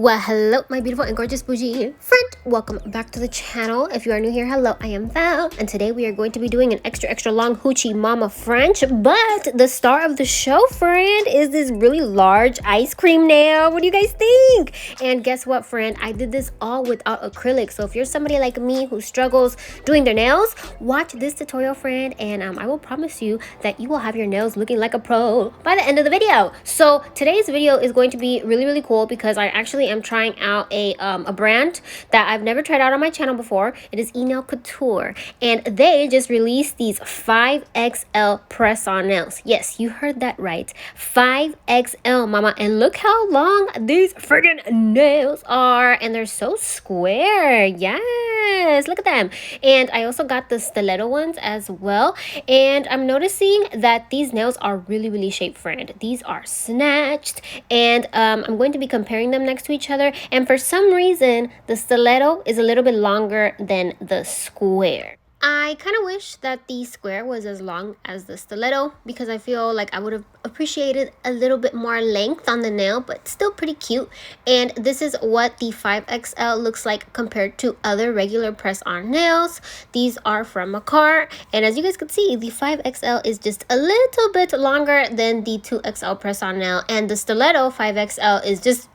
Well, hello my beautiful and gorgeous bougie friend, welcome back to the channel. If you are new here, hello, I am Val, and today we are going to be doing an extra long hoochie mama French. But the star of the show, friend, is this really large ice cream nail. What do you guys think? And guess what, friend, I did this all without acrylic. So if you're somebody like me who struggles doing their nails, watch this tutorial, friend, and I will promise you that you will have your nails looking like a pro by the end of the video. So today's video is going to be really cool because I actually am trying out a brand that I've never tried out on my channel before. It is Enail Couture, and they just released these 5XL press-on nails. Yes, you heard that right, 5XL, mama. And look how long these friggin' nails are, and they're so square. Yes, look at them. And I also got the stiletto ones as well, and I'm noticing that these nails are really shaped, friend. These are snatched, and I'm going to be comparing them next to each other, and for some reason the stiletto is a little bit longer than the square. I kind of wish that the square was as long as the stiletto because I feel like I would have appreciated a little bit more length on the nail, but still pretty cute. And this is what the 5XL looks like compared to other regular press-on nails. These are from makarrt, and as you guys can see, the 5XL is just a little bit longer than the 2XL press-on nail, and the stiletto 5XL is just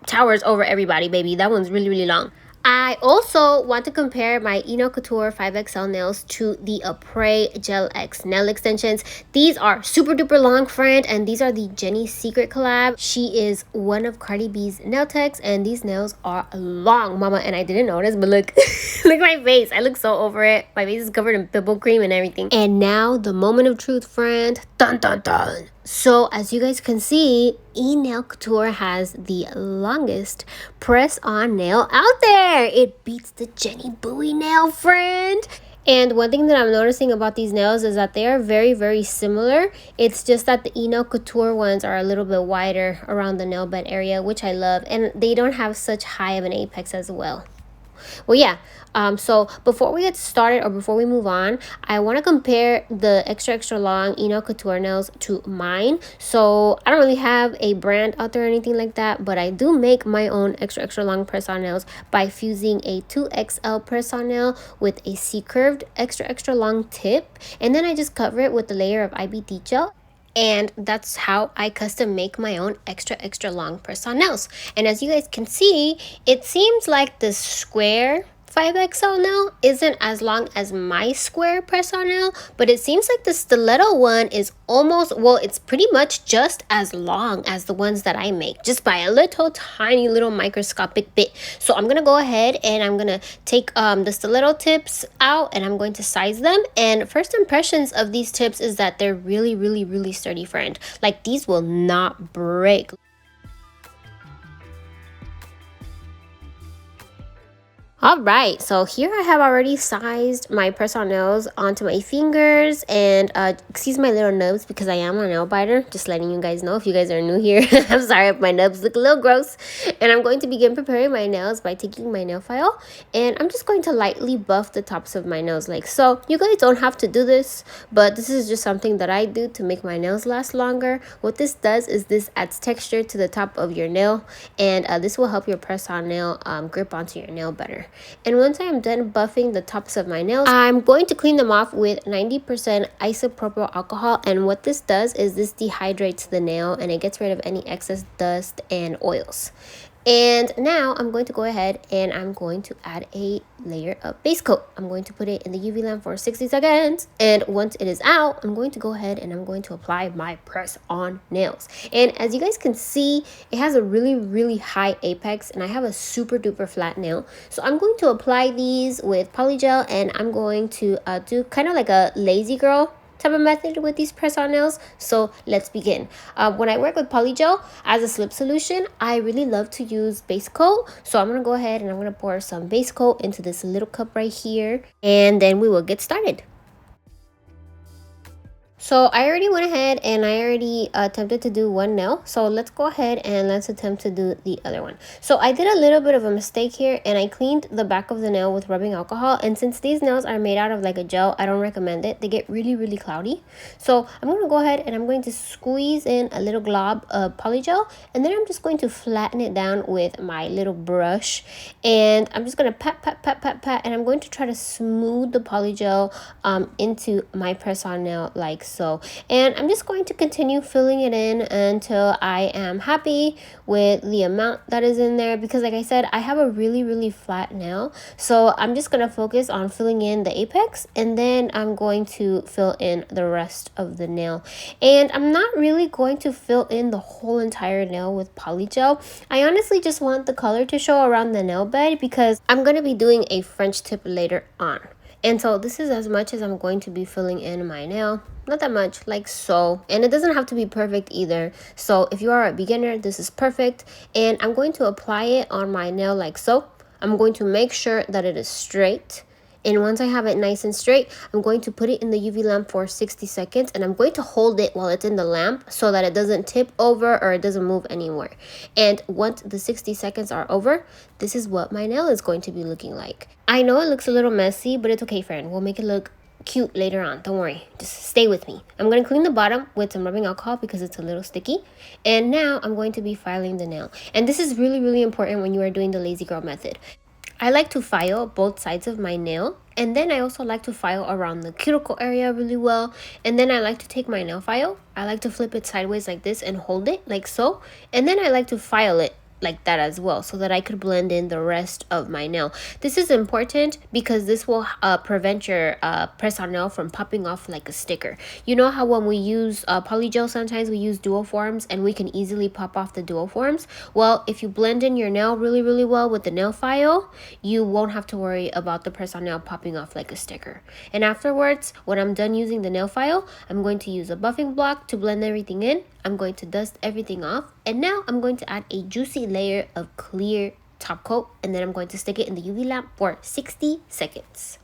towers over everybody, baby. That one's really long. I also want to compare my Enail Couture 5XL nails to the Après Gel X nail extensions. These are super duper long, friend, and these are the Jenny's Secret collab. She is one of Cardi B's nail techs, and these nails are long, mama. And I didn't notice, but look, look at my face. I look so over it. My face is covered in pimple cream and everything. And now the moment of truth, friend. Dun dun dun. So as you guys can see, Enail Couture has the longest press-on nail out there. It beats the Jenny Bowie nail, friend. And one thing that I'm noticing about these nails is that they are very similar. It's just that the Enail Couture ones are a little bit wider around the nail bed area, which I love, and they don't have such high of an apex as well. Well, yeah, so before we get started, or before we move on, I want to compare the extra long Enail Couture nails to mine. So I don't really have a brand out there or anything like that, but I do make my own extra long press-on nails by fusing a 2XL press-on nail with a C-curved extra long tip, and then I just cover it with a layer of IBD gel. And that's how I custom make my own extra long press-on nails. And as you guys can see, it seems like the square 5XL nail isn't as long as my square press-on nail, but it seems like the stiletto one is almost, well, it's pretty much just as long as the ones that I make, just by a little tiny little microscopic bit. So I'm gonna go ahead and I'm gonna take the stiletto tips out, and I'm going to size them. And first impressions of these tips is that they're really sturdy, friend. Like, these will not break. Alright, so here I have already sized my press-on nails onto my fingers, and excuse my little nubs because I am a nail biter, just letting you guys know if you guys are new here. I'm sorry if my nubs look a little gross. And I'm going to begin preparing my nails by taking my nail file, and I'm just going to lightly buff the tops of my nails like so. You guys don't have to do this, but this is just something that I do to make my nails last longer. What this does is this adds texture to the top of your nail, and this will help your press-on nail grip onto your nail better. And once I am done buffing the tops of my nails, I'm going to clean them off with 90% isopropyl alcohol. And what this does is this dehydrates the nail, and it gets rid of any excess dust and oils. And now I'm going to go ahead and I'm going to add a layer of base coat. I'm going to put it in the UV lamp for 60 seconds. And once it is out, I'm going to go ahead and I'm going to apply my press-on nails. And as you guys can see, it has a really high apex, and I have a super duper flat nail. So I'm going to apply these with polygel, and I'm going to do kind of like a lazy girl type of method with these press-on nails. So let's begin. When I work with polygel as a slip solution, I really love to use base coat. So I'm gonna go ahead and I'm gonna pour some base coat into this little cup right here, and then we will get started. So I already went ahead and I already attempted to do one nail. So let's go ahead and let's attempt to do the other one. So I did a little bit of a mistake here and I cleaned the back of the nail with rubbing alcohol. And since these nails are made out of like a gel, I don't recommend it. They get really, really cloudy. So I'm going to go ahead and I'm going to squeeze in a little glob of polygel. And then I'm just going to flatten it down with my little brush. And I'm just going to pat, pat, pat, pat, pat. And I'm going to try to smooth the polygel into my press-on nail like so. And I'm just going to continue filling it in until I am happy with the amount that is in there, because like I said, I have a really, really flat nail. So I'm just going to focus on filling in the apex, and then I'm going to fill in the rest of the nail. And I'm not really going to fill in the whole entire nail with polygel. I honestly just want the color to show around the nail bed because I'm going to be doing a French tip later on. And so this is as much as I'm going to be filling in my nail. Not that much, like so. And it doesn't have to be perfect either. So if you are a beginner, this is perfect. And I'm going to apply it on my nail like so. I'm going to make sure that it is straight. And once I have it nice and straight, I'm going to put it in the UV lamp for 60 seconds. And I'm going to hold it while it's in the lamp so that it doesn't tip over or it doesn't move anywhere. And once the 60 seconds are over, this is what my nail is going to be looking like. I know it looks a little messy, but it's okay, friend. We'll make it look cute later on. Don't worry. Just stay with me. I'm going to clean the bottom with some rubbing alcohol because it's a little sticky. And now I'm going to be filing the nail. And this is really, really important when you are doing the lazy girl method. I like to file both sides of my nail, and then I also like to file around the cuticle area really well. And then I like to take my nail file, I like to flip it sideways like this and hold it like so, and then I like to file it like that as well so that I could blend in the rest of my nail. This is important because this will prevent your press-on nail from popping off like a sticker. You know how when we use polygel, sometimes we use dual forms and we can easily pop off the dual forms? Well, if you blend in your nail really, really well with the nail file, you won't have to worry about the press-on nail popping off like a sticker. And afterwards, when I'm done using the nail file, I'm going to use a buffing block to blend everything in. I'm going to dust everything off, and now I'm going to add a juicy layer of clear top coat, and then I'm going to stick it in the UV lamp for 60 seconds.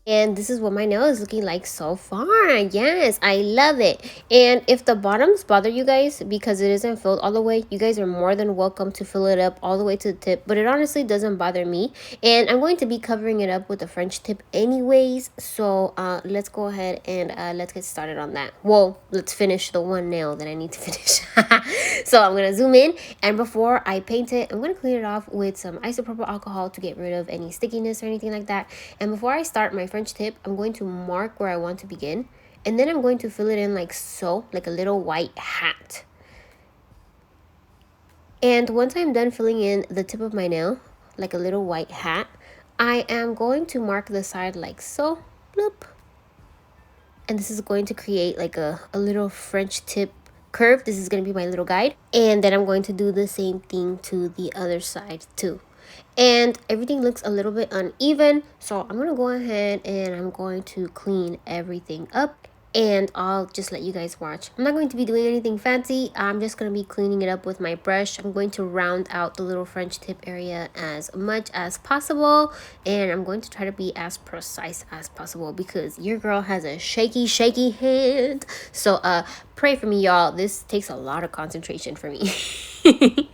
And this is what my nail is looking like so far. Yes, I love it. And if the bottoms bother you guys because it isn't filled all the way, you guys are more than welcome to fill it up all the way to the tip. But it honestly doesn't bother me. And I'm going to be covering it up with a French tip anyways. So let's go ahead and let's get started on that. Well, let's finish the one nail that I need to finish. So I'm going to zoom in. And before I paint it, I'm going to clean it off with some isopropyl alcohol to get rid of any stickiness or anything like that. And before I start my French tip, I'm going to mark where I want to begin, and then I'm going to fill it in like so, like a little white hat. And once I'm done filling in the tip of my nail like a little white hat, I am going to mark the side like so, bloop. And this is going to create like a little French tip curve. This is going to be my little guide, and then I'm going to do the same thing to the other side too. And everything looks a little bit uneven, so I'm gonna go ahead and I'm going to clean everything up, and I'll just let you guys watch. I'm not going to be doing anything fancy. I'm just gonna be cleaning it up with my brush. I'm going to round out the little French tip area as much as possible, and I'm going to try to be as precise as possible because your girl has a shaky hand. So pray for me, y'all. This takes a lot of concentration for me.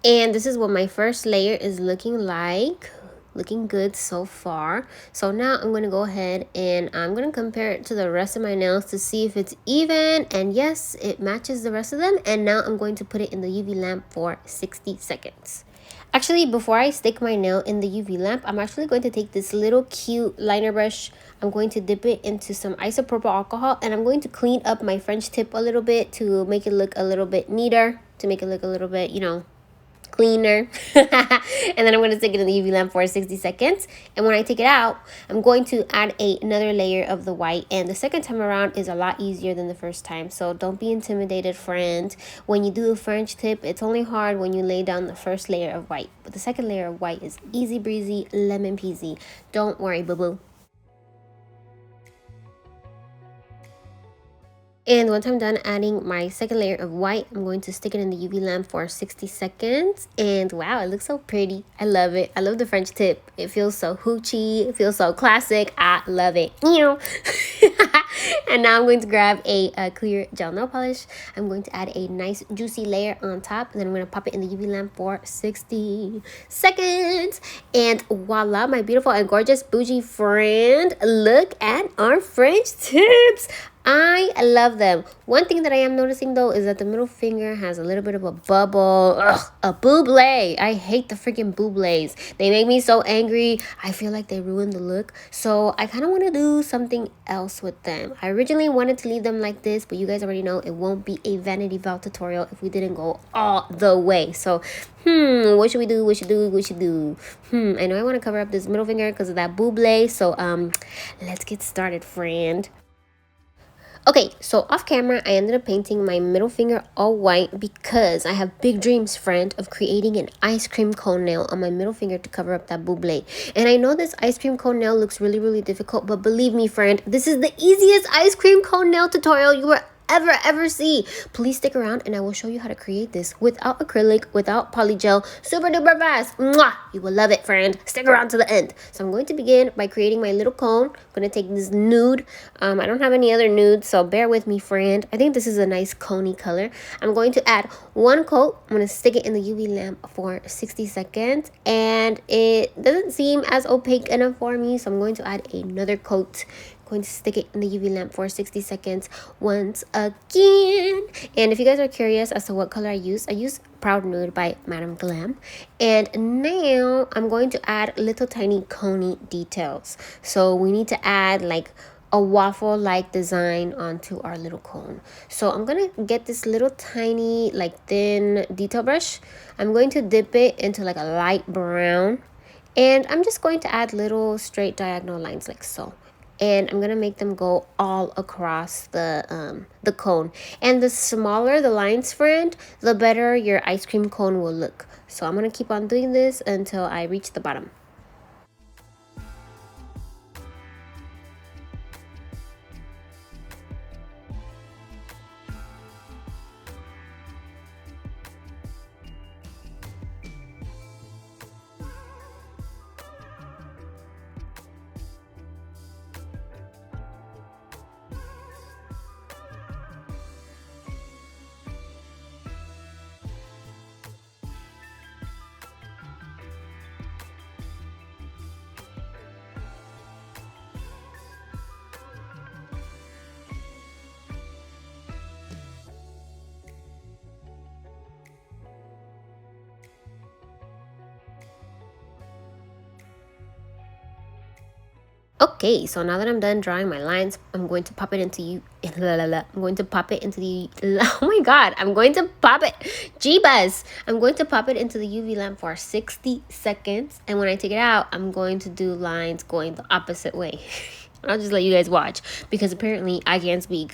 And this is what my first layer is looking like. Looking good so far. So now I'm going to go ahead and I'm going to compare it to the rest of my nails to see if it's even. And yes, it matches the rest of them. And now I'm going to put it in the UV lamp for 60 seconds. Actually, before I stick my nail in the UV lamp, I'm actually going to take this little cute liner brush. I'm going to dip it into some isopropyl alcohol, and I'm going to clean up my French tip a little bit to make it look a little bit neater, to make it look a little bit, you know, cleaner. And then I'm going to stick it in the UV lamp for 60 seconds. And when I take it out, I'm going to add another layer of the white. And the second time around is a lot easier than the first time. So don't be intimidated, friend. When you do a French tip, it's only hard when you lay down the first layer of white. But the second layer of white is easy breezy, lemon peasy. Don't worry, boo-boo. And once I'm done adding my second layer of white, I'm going to stick it in the UV lamp for 60 seconds. And wow, it looks so pretty. I love it. I love the French tip. It feels so hoochie. It feels so classic. I love it. And now I'm going to grab a clear gel nail polish. I'm going to add a nice juicy layer on top. And then I'm going to pop it in the UV lamp for 60 seconds. And voila, my beautiful and gorgeous bougie friend. Look at our French tips. I love them. One thing that I am noticing though is that the middle finger has a little bit of a bubble. Ugh, a buble. I hate the freaking bubles. They make me so angry. I feel like they ruin the look. So I kind of want to do something else with them. I originally wanted to leave them like this, but you guys already know it won't be a Vanity Val tutorial if we didn't go all the way. So, what should we do? What should we do? What should we do? I know I want to cover up this middle finger because of that buble. So, let's get started, friend. Okay, so off camera, I ended up painting my middle finger all white because I have big dreams, friend, of creating an ice cream cone nail on my middle finger to cover up that buble. And I know this ice cream cone nail looks really, really difficult, but believe me, friend, this is the easiest ice cream cone nail tutorial you will ever see. Please stick around and I will show you how to create this without acrylic, without polygel, super duper fast. Mwah! You will love it, friend. Stick around to the end. So I'm going to begin by creating my little cone. I'm going to take this nude. I don't have any other nudes, so bear with me, friend. I think this is a nice coney color. I'm going to add one coat. I'm going to stick it in the UV lamp for 60 seconds and it doesn't seem as opaque enough for me, so I'm going to add another coat. Going to stick it in the UV lamp for 60 seconds once again. And if you guys are curious as to what color I use Proud Nude by Madame Glam. And now I'm going to add little tiny coney details. So we need to add like a waffle-like design onto our little cone. So I'm gonna get this little tiny like thin detail brush. I'm going to dip it into like a light brown. And I'm just going to add little straight diagonal lines like so. And I'm gonna make them go all across the cone. And the smaller the lines, friend, the better your ice cream cone will look. So I'm gonna keep on doing this until I reach the bottom. Okay, so now that I'm done drawing my lines, I'm going to pop it into I'm going to pop it into the oh my god, I'm going to pop it Jeebus. I'm going to pop it into the UV lamp for 60 seconds, and when I take it out, I'm going to do lines going the opposite way. I'll just let you guys watch because apparently I can't speak.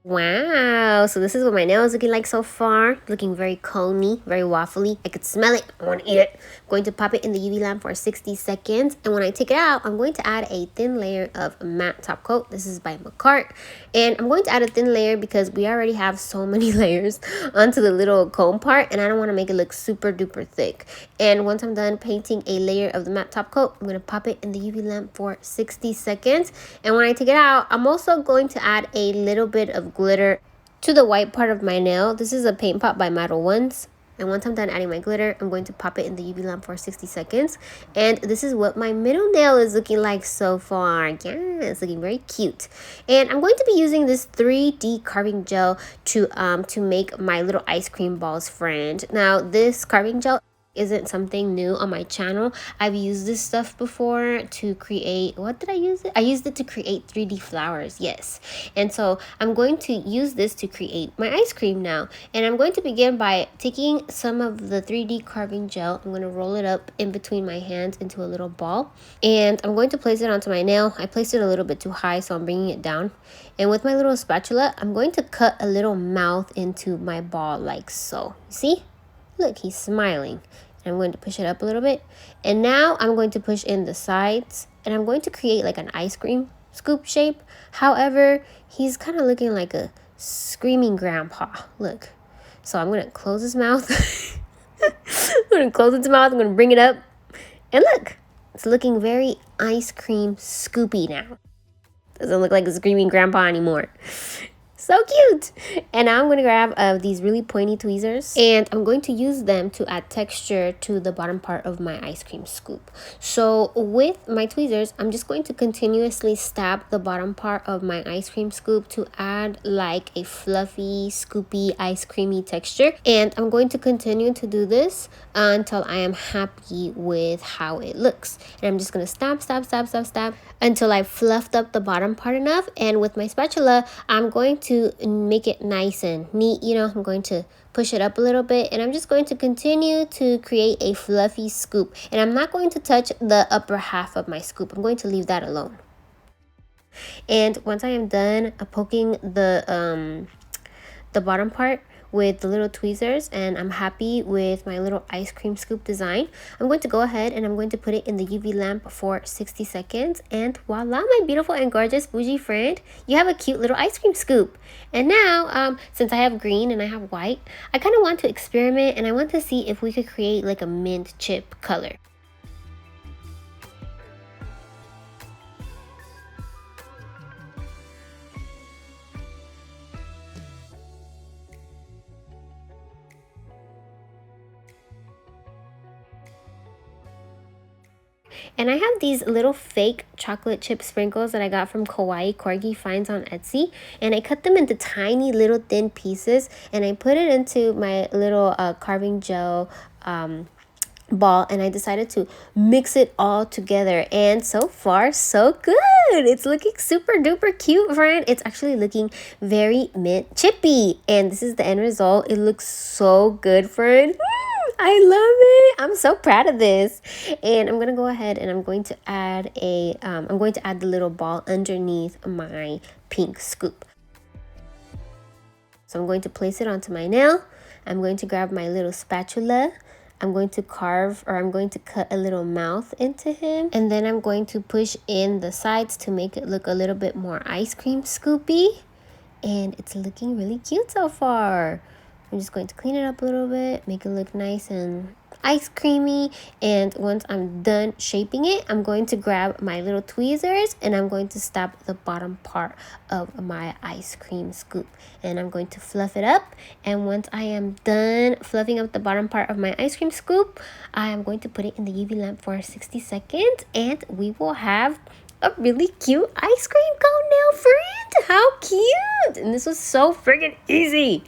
Wow, so this is what my nail is looking like so far. Looking very coney, very waffly. I could smell it. I want to eat it. I'm going to pop it in the UV lamp for 60 seconds. And when I take it out, I'm going to add a thin layer of matte top coat. This is by makarrt. And I'm going to add a thin layer because we already have so many layers onto the little comb part. And I don't want to make it look super duper thick. And once I'm done painting a layer of the matte top coat, I'm going to pop it in the UV lamp for 60 seconds. And when I take it out, I'm also going to add a little bit of glitter to the white part of my nail. This is a paint pot by Metal Ones. And once I'm done adding my glitter, I'm going to pop it in the UV lamp for 60 seconds. And this is what my middle nail is looking like so far. Yeah, it's looking very cute. And I'm going to be using this 3D carving gel to make my little ice cream balls friend. Now, this carving gel isn't something new on my channel. I've used this stuff before to create, what did I use it? I used it to create 3D flowers, yes. And so I'm going to use this to create my ice cream now. And I'm going to begin by taking some of the 3D carving gel. I'm going to roll it up in between my hands into a little ball. And I'm going to place it onto my nail. I placed it a little bit too high, so I'm bringing it down. And with my little spatula, I'm going to cut a little mouth into my ball like so. See? Look, he's smiling. I'm going to push it up a little bit. And now I'm going to push in the sides. And I'm going to create like an ice cream scoop shape. However, he's kind of looking like a screaming grandpa. Look. So I'm going to close his mouth. I'm going to close its mouth. I'm going to bring it up. And look. It's looking very ice cream scoopy now. Doesn't look like a screaming grandpa anymore. So cute. And now I'm going to grab these really pointy tweezers, and I'm going to use them to add texture to the bottom part of my ice cream scoop. So with my tweezers, I'm just going to continuously stab the bottom part of my ice cream scoop to add like a fluffy, scoopy, ice creamy texture. And I'm going to continue to do this until I am happy with how it looks. And I'm just going to stab until I fluffed up the bottom part enough. And with my spatula, I'm going to make it nice and neat. You know, I'm going to push it up a little bit, and I'm just going to continue to create a fluffy scoop. And I'm not going to touch the upper half of my scoop. I'm going to leave that alone. And once I am done poking the bottom part with the little tweezers, and I'm happy with my little ice cream scoop design, I'm going to go ahead and I'm going to put it in the UV lamp for 60 seconds. And voila, my beautiful and gorgeous bougie friend, you have a cute little ice cream scoop. And now, since I have green and I have white, I kind of want to experiment, and I want to see if we could create like a mint chip color. And I have these little fake chocolate chip sprinkles that I got from Kawaii Corgi Finds on Etsy. And I cut them into tiny little thin pieces. And I put it into my little carving gel ball. And I decided to mix it all together. And so far, so good. It's looking super duper cute, friend. It's actually looking very mint chippy. And this is the end result. It looks so good, friend. I love it. I'm so proud of this. And I'm gonna go ahead and I'm going to add the little ball underneath my pink scoop. So I'm going to place it onto my nail. I'm going to grab my little spatula. I'm going to cut a little mouth into him. And then I'm going to push in the sides to make it look a little bit more ice cream scoopy. And it's looking really cute so far. I'm just going to clean it up a little bit, make it look nice and ice creamy. And once I'm done shaping it, I'm going to grab my little tweezers and I'm going to stab the bottom part of my ice cream scoop. And I'm going to fluff it up. And once I am done fluffing up the bottom part of my ice cream scoop, I am going to put it in the UV lamp for 60 seconds. And we will have a really cute ice cream cone nail friend. How cute! And this was so friggin' easy.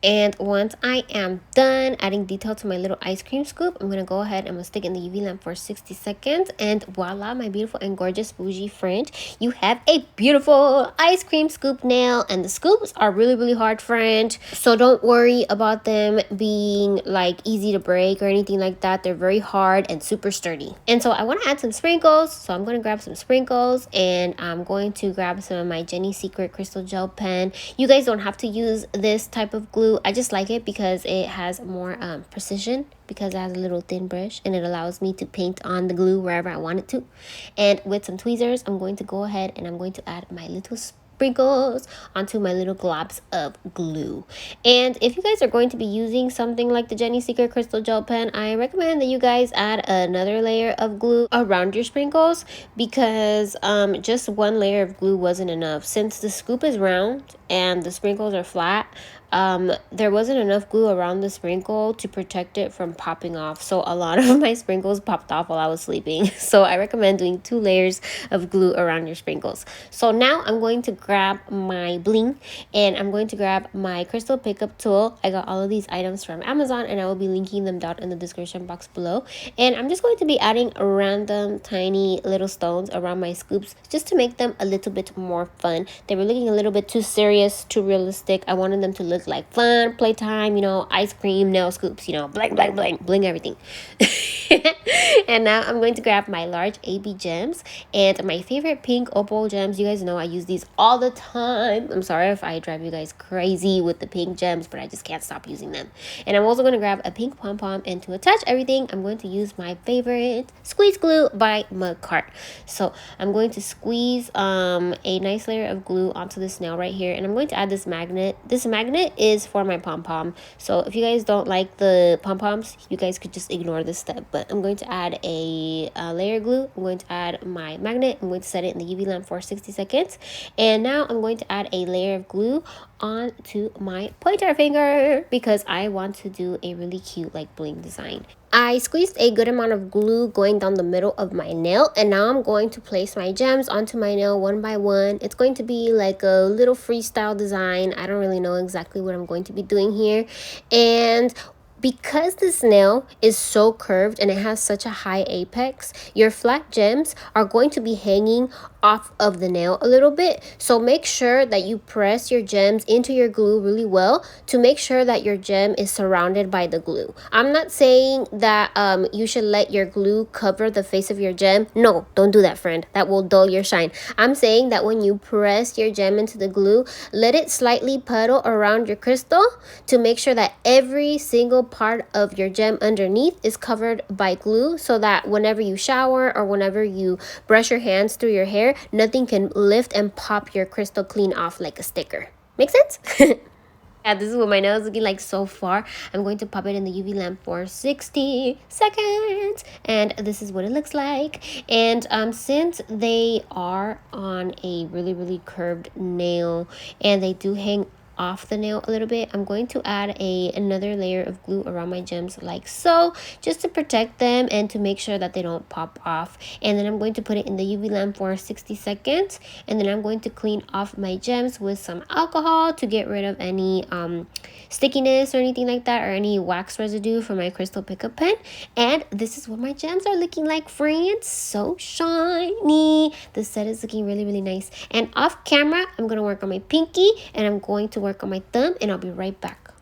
And once I am done adding detail to my little ice cream scoop, I'm gonna go ahead and I'm gonna stick it in the UV lamp for 60 seconds. And voila, my beautiful and gorgeous bougie friend, you have a beautiful ice cream scoop nail. And the scoops are really hard, friend, so don't worry about them being like easy to break or anything like that. They're very hard and super sturdy. And so I want to add some sprinkles, so I'm going to grab some sprinkles, and I'm going to grab some of my Jenny Secret crystal gel pen. You guys don't have to use this type of glue. I just like it because it has more precision, because it has a little thin brush and it allows me to paint on the glue wherever I want it to. And with some tweezers, I'm going to go ahead and I'm going to add my little sprinkles onto my little globs of glue. And if you guys are going to be using something like the Jenny Secret crystal gel pen, I recommend that you guys add another layer of glue around your sprinkles, because just one layer of glue wasn't enough. Since the scoop is round and the sprinkles are flat, there wasn't enough glue around the sprinkle to protect it from popping off. So a lot of my sprinkles popped off while I was sleeping. So I recommend doing 2 layers of glue around your sprinkles. So now I'm going to grab my bling, and I'm going to grab my crystal pickup tool. I got all of these items from Amazon, and I will be linking them down in the description box below. And I'm just going to be adding random tiny little stones around my scoops just to make them a little bit more fun. They were looking a little bit too serious, too realistic. I wanted them to look like fun, playtime, you know, ice cream nail scoops, you know, bling, bling, bling, bling everything. And now I'm going to grab my large AB gems and my favorite pink opal gems. You guys know I use these all the time. I'm sorry if I drive you guys crazy with the pink gems, but I just can't stop using them. And I'm also going to grab a pink pom-pom, and to attach everything, I'm going to use my favorite squeeze glue by makarrt. So I'm going to squeeze a nice layer of glue onto this nail right here, and I'm going to add this magnet. This magnet is for my pom-pom, so if you guys don't like the pom-poms, you guys could just ignore this step. But I'm going to add a layer of glue. I'm going to add my magnet. I'm going to set it in the UV lamp for 60 seconds, and now I'm going to add a layer of glue onto my pointer finger because I want to do a really cute like bling design. I squeezed a good amount of glue going down the middle of my nail, and now I'm going to place my gems onto my nail one by one. It's going to be like a little freestyle design. I don't really know exactly what I'm going to be doing here. And because this nail is so curved and it has such a high apex, your flat gems are going to be hanging off of the nail a little bit. So make sure that you press your gems into your glue really well to make sure that your gem is surrounded by the glue. I'm not saying that you should let your glue cover the face of your gem. No, don't do that, friend. That will dull your shine. I'm saying that when you press your gem into the glue, let it slightly puddle around your crystal to make sure that every single part of your gem underneath is covered by glue, so that whenever you shower or whenever you brush your hands through your hair, nothing can lift and pop your crystal clean off like a sticker. Make sense? Yeah, this is what my nail is looking like so far. I'm going to pop it in the UV lamp for 60 seconds, and this is what it looks like. And since they are on a really curved nail and they do hang off the nail a little bit, I'm going to add another layer of glue around my gems like so, just to protect them and to make sure that they don't pop off. And then I'm going to put it in the UV lamp for 60 seconds, and then I'm going to clean off my gems with some alcohol to get rid of any stickiness or anything like that, or any wax residue from my crystal pickup pen. And this is what my gems are looking like, friends. So shiny. The set is looking really nice. And off camera, I'm going to work on my pinky, and I'm going to work on my thumb, and I'll be right back.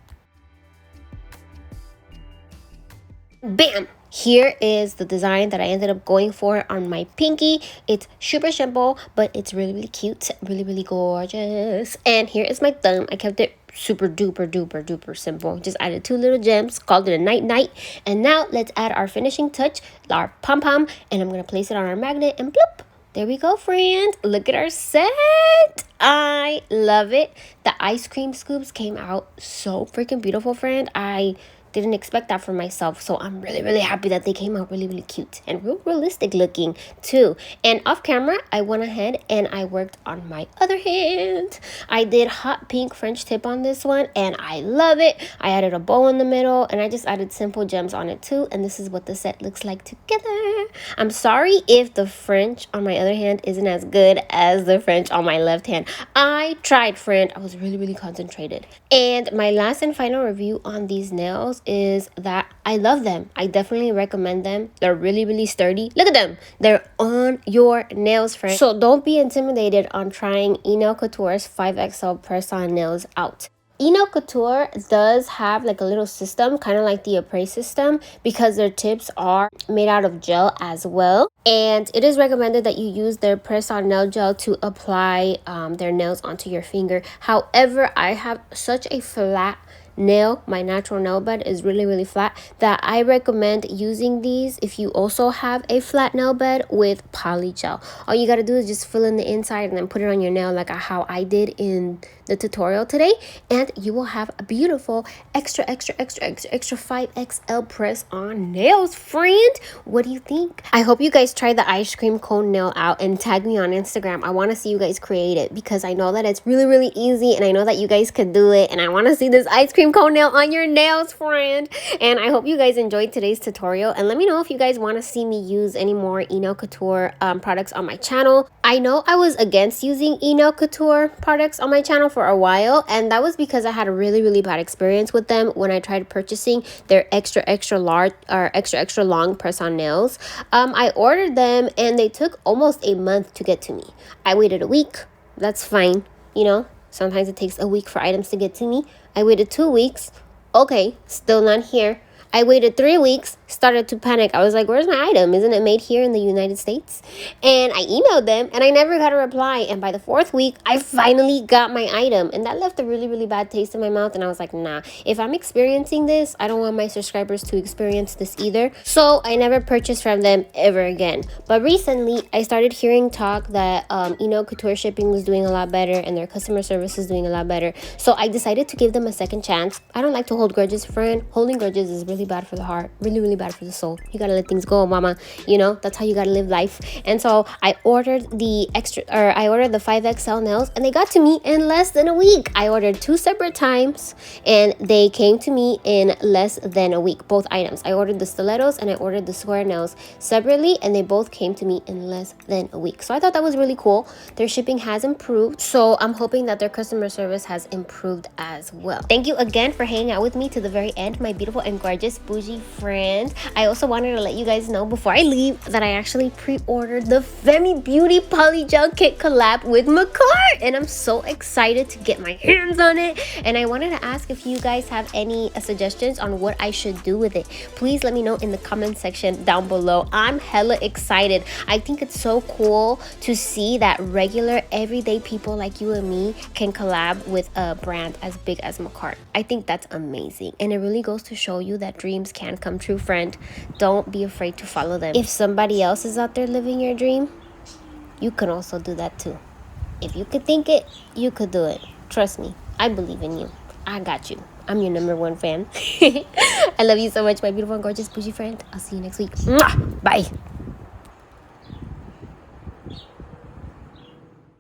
Bam! Here is the design that I ended up going for on my pinky. It's super simple, but it's really cute, really gorgeous. And here is my thumb. I kept it super duper simple. Just added 2 little gems, called it a night. And now let's add our finishing touch, our pom-pom, and I'm gonna place it on our magnet, and bloop, there we go, friend. Look at our set. I love it. The ice cream scoops came out so freaking beautiful, friend. I didn't expect that for myself. So I'm really happy that they came out really cute and real realistic looking too. And off camera, I went ahead and I worked on my other hand. I did hot pink French tip on this one and I love it. I added a bow in the middle and I just added simple gems on it too. And this is what the set looks like together. I'm sorry if the French on my other hand isn't as good as the French on my left hand. I tried, friend. I was really concentrated. And my last and final review on these nails is that I love them. I definitely recommend them. They're really sturdy. Look at them. They're on your nails, friend. So don't be intimidated on trying Enail Couture's 5XL press-on nails out. Enail Couture does have like a little system, kind of like the appraise system, because their tips are made out of gel as well. And it is recommended that you use their press-on nail gel to apply their nails onto your finger. However, I have such a flat nail, my natural nail bed is really flat, that I recommend using these if you also have a flat nail bed with polygel. All you gotta do is just fill in the inside and then put it on your nail like how I did in the tutorial today, and you will have a beautiful extra 5XL press on nails, friend. What do you think? I hope you guys try the ice cream cone nail out and tag me on Instagram. I want to see you guys create it because I know that it's really easy and I know that you guys could do it, and I want to see this ice cream cone nail on your nails, friend. And I hope you guys enjoyed today's tutorial, and let me know if you guys want to see me use any more Enail Couture products on my channel. I know I was against using Enail Couture products on my channel for a while, and that was because I had a really bad experience with them when I tried purchasing their extra large or extra long press-on nails. I ordered them and they took almost a month to get to me. I waited a week. That's fine, you know, sometimes it takes a week for items to get to me. I waited 2 weeks. Okay, still not here. I waited 3 weeks, started to panic. I was like, where's my item? Isn't it made here in the United States? And I emailed them and I never got a reply. And by the 4th week, I finally got my item. And that left a really bad taste in my mouth. And I was like, nah, if I'm experiencing this, I don't want my subscribers to experience this either. So I never purchased from them ever again. But recently, I started hearing talk that Enail Couture shipping was doing a lot better and their customer service is doing a lot better. So I decided to give them a second chance. I don't like to hold grudges, friend. Holding grudges is really bad for the heart, really bad for the soul. You gotta let things go, mama. You know, that's how you gotta live life. And so I ordered the 5XL nails and they got to me in less than a week. I ordered 2 separate times and they came to me in less than a week, both items. I ordered the stilettos and I ordered the square nails separately, and they both came to me in less than a week. So I thought that was really cool. Their shipping has improved, so I'm hoping that their customer service has improved as well. Thank you again for hanging out with me to the very end, my beautiful and gorgeous Boujee friend. I also wanted to let you guys know before I leave that I actually pre-ordered the Femi Beauty polygel kit collab with makarrt, and I'm so excited to get my hands on it. And I wanted to ask if you guys have any suggestions on what I should do with it. Please let me know in the comment section down below. I'm hella excited. I think it's so cool to see that regular everyday people like you and me can collab with a brand as big as makarrt. I think that's amazing, and it really goes to show you that dreams can come true, friend. Don't be afraid to follow them. If somebody else is out there living your dream, you can also do that too. If you could think it, you could do it. Trust me, I believe in you. I got you. I'm your #1 fan. I love you so much, my beautiful and gorgeous Boujee friend. I'll see you next week. Mwah! Bye.